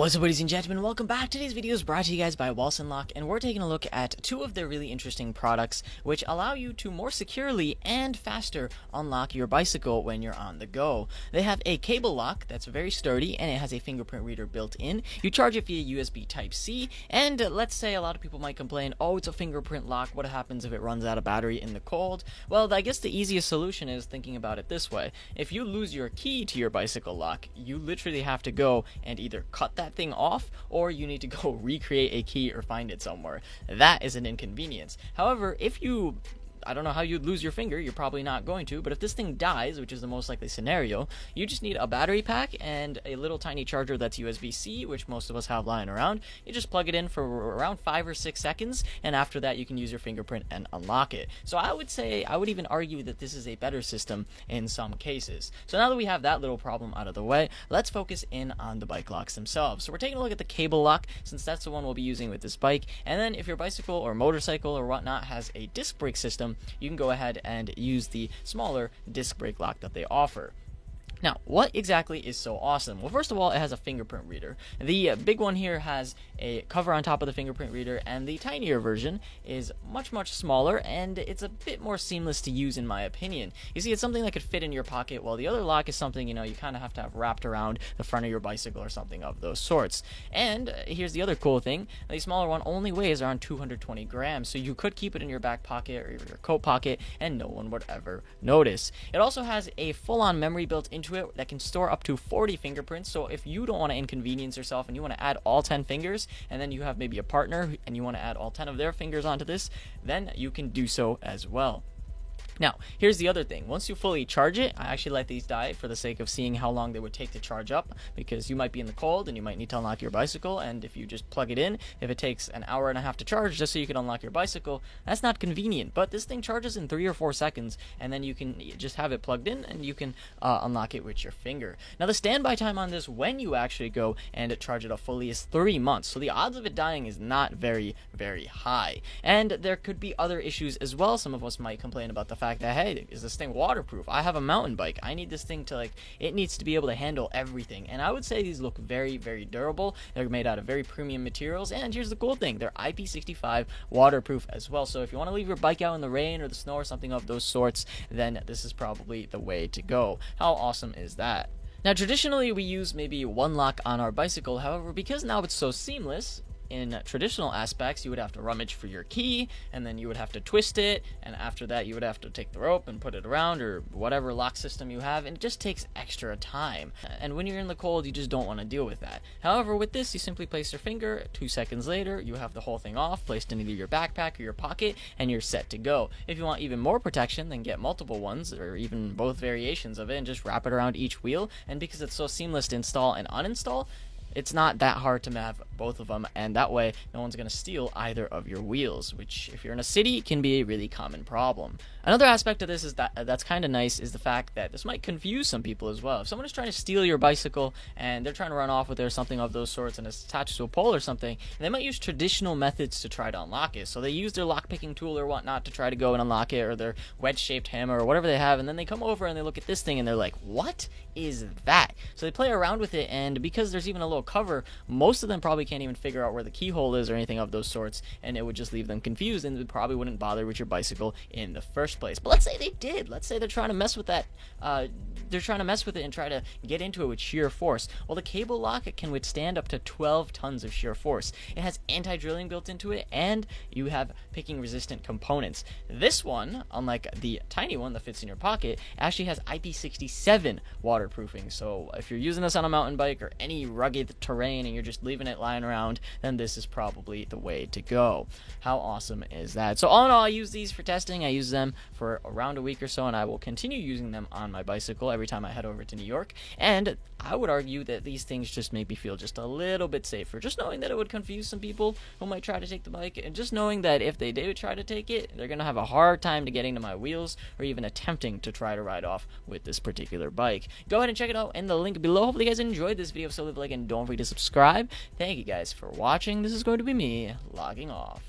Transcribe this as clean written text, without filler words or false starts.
What's up, ladies and gentlemen? Welcome back. Today's video is brought to you guys by Walsun, and we're taking a look at two of their really interesting products which allow you to more securely and faster unlock your bicycle when you're on the go. They have a cable lock that's very sturdy and it has a fingerprint reader built in. You charge it via USB Type-C, and let's say a lot of people might complain, oh, it's a fingerprint lock, what happens if it runs out of battery in the cold? Well, I guess the easiest solution is thinking about it this way. If you lose your key to your bicycle lock, you literally have to go and either cut that thing off, or you need to go recreate a key or find it somewhere. That is an inconvenience. However, if you I don't know how you'd lose your finger, you're probably not going to, but if this thing dies, which is the most likely scenario, you just need a battery pack and a little tiny charger that's USB-C, which most of us have lying around. You just plug it in for around 5 or 6 seconds, and after that you can use your fingerprint and unlock it. So I would even argue that this is a better system in some cases. So now that we have that little problem out of the way, let's focus in on the bike locks themselves. So we're taking a look at the cable lock, since that's the one we'll be using with this bike, and then if your bicycle or motorcycle or whatnot has a disc brake system, you can go ahead and use the smaller disc brake lock that they offer. Now, what exactly is so awesome? Well, first of all, it has a fingerprint reader. The big one here has a cover on top of the fingerprint reader, and the tinier version is much, much smaller, and it's a bit more seamless to use in my opinion. You see, it's something that could fit in your pocket, while the other lock is something, you kind of have to have wrapped around the front of your bicycle or something of those sorts. And here's the other cool thing. The smaller one only weighs around 220 grams, so you could keep it in your back pocket or your coat pocket, and no one would ever notice. It also has a full-on memory built into it that can store up to 40 fingerprints, so if you don't want to inconvenience yourself and you want to add all 10 fingers, and then you have maybe a partner and you want to add all 10 of their fingers onto this, then you can do so as well. Now, here's the other thing. Once you fully charge it, I actually let these die for the sake of seeing how long they would take to charge up, because you might be in the cold and you might need to unlock your bicycle, and if you just plug it in, if it takes an hour and a half to charge just so you can unlock your bicycle, that's not convenient. But this thing charges in 3 or 4 seconds, and then you can just have it plugged in and you can unlock it with your finger. Now, the standby time on this when you actually go and charge it up fully is 3 months, so the odds of it dying is not very, very high. And there could be other issues as well. Some of us might complain about the fact that, hey, is this thing waterproof? I have a mountain bike. I need this thing to, it needs to be able to handle everything. And I would say these look very, very durable. They're made out of very premium materials. And here's the cool thing. They're IP65 waterproof as well. So if you want to leave your bike out in the rain or the snow or something of those sorts, then this is probably the way to go. How awesome is that? Now, traditionally, we use maybe one lock on our bicycle. However, because now it's so seamless, in traditional aspects, you would have to rummage for your key, and then you would have to twist it, and after that you would have to take the rope and put it around, or whatever lock system you have, and it just takes extra time. And when you're in the cold, you just don't want to deal with that. However, with this, you simply place your finger, 2 seconds later, you have the whole thing off, placed in either your backpack or your pocket, and you're set to go. If you want even more protection, then get multiple ones, or even both variations of it, and just wrap it around each wheel. And because it's so seamless to install and uninstall, it's not that hard to have both of them, and that way no one's going to steal either of your wheels, which if you're in a city can be a really common problem. Another aspect of this is that's kind of nice is the fact that this might confuse some people as well. If someone is trying to steal your bicycle and they're trying to run off with it or something of those sorts, and it's attached to a pole or something, and they might use traditional methods to try to unlock it. So they use their lock-picking tool or whatnot to try to go and unlock it, or their wedge-shaped hammer or whatever they have, and then they come over and they look at this thing and they're like, what is that? So they play around with it, and because there's even a little cover, most of them probably can't even figure out where the keyhole is or anything of those sorts, and it would just leave them confused, and they probably wouldn't bother with your bicycle in the first place. But let's say they did. Let's say they're trying to mess with that. They're trying to mess with it and try to get into it with sheer force. Well, the cable lock, it can withstand up to 12 tons of sheer force. It has anti-drilling built into it, and you have picking resistant components. This one, unlike the tiny one that fits in your pocket, actually has IP67 waterproofing. So if you're using this on a mountain bike or any rugged terrain and you're just leaving it lying around, then this is probably the way to go. How awesome is that? So all in all, I use these for testing. I use them for around a week or so, and I will continue using them on my bicycle every time I head over to New York. And I would argue that these things just make me feel just a little bit safer. Just knowing that it would confuse some people who might try to take the bike, and just knowing that if they do try to take it, they're going to have a hard time to getting to my wheels or even attempting to try to ride off with this particular bike. Go ahead and check it out in the link below. Hopefully you guys enjoyed this video, so leave a like and don't forget to subscribe. Thank you guys for watching. This is going to be me logging off.